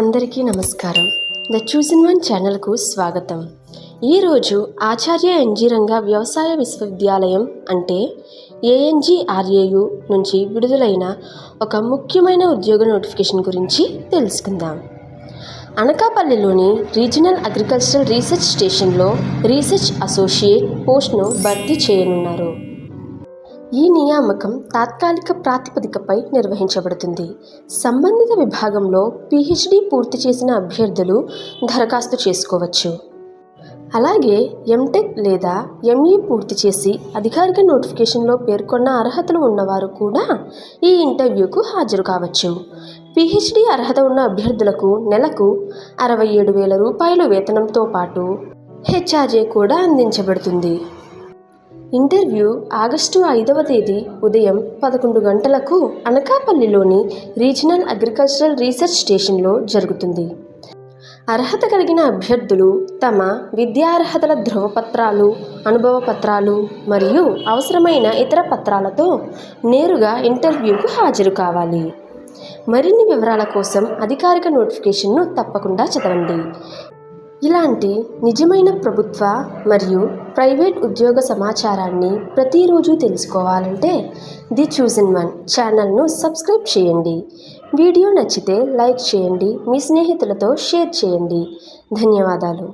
అందరికీ నమస్కారం. The chosen one ఛానల్కు స్వాగతం. ఈరోజు ఆచార్య ఎన్జీ రంగా వ్యవసాయ విశ్వవిద్యాలయం అంటే ANGRAU నుంచి విడుదలైన ఒక ముఖ్యమైన ఉద్యోగ నోటిఫికేషన్ గురించి తెలుసుకుందాం. అనకాపల్లిలోని రీజనల్ అగ్రికల్చరల్ రీసెర్చ్ స్టేషన్లో రీసెర్చ్ అసోసియేట్ పోస్ట్ను భర్తీ చేయనున్నారు. ఈ నియామకం తాత్కాలిక ప్రాతిపదికపై నిర్వహించబడుతుంది. సంబంధిత విభాగంలో PhD పూర్తి చేసిన అభ్యర్థులు దరఖాస్తు చేసుకోవచ్చు. అలాగే MTech లేదా ME పూర్తి చేసి అధికారిక నోటిఫికేషన్లో పేర్కొన్న అర్హతలు ఉన్నవారు కూడా ఈ ఇంటర్వ్యూకు హాజరు కావచ్చు. PhD అర్హత ఉన్న అభ్యర్థులకు నెలకు 67,000 రూపాయలు వేతనంతో పాటు HRA కూడా అందించబడుతుంది. ఇంటర్వ్యూ ఆగస్టు 5వ తేదీ ఉదయం 11 గంటలకు అనకాపల్లిలోని రీజనల్ అగ్రికల్చరల్ రీసెర్చ్ స్టేషన్లో జరుగుతుంది. అర్హత కలిగిన అభ్యర్థులు తమ విద్యార్హతల ధృవపత్రాలు, అనుభవ పత్రాలు మరియు అవసరమైన ఇతర పత్రాలతో నేరుగా ఇంటర్వ్యూకు హాజరు కావాలి. మరిన్ని వివరాల కోసం అధికారిక నోటిఫికేషన్ను తప్పకుండా చదవండి. ఇలాంటి నిజమైన ప్రభుత్వ మరియు ప్రైవేట్ ఉద్యోగ సమాచారాన్ని ప్రతిరోజు తెలుసుకోవాలంటే ది చూజన్ వన్ ఛానల్ను సబ్స్క్రైబ్ చేయండి. వీడియో నచ్చితే లైక్ చేయండి, మీ స్నేహితులతో షేర్ చేయండి. ధన్యవాదాలు.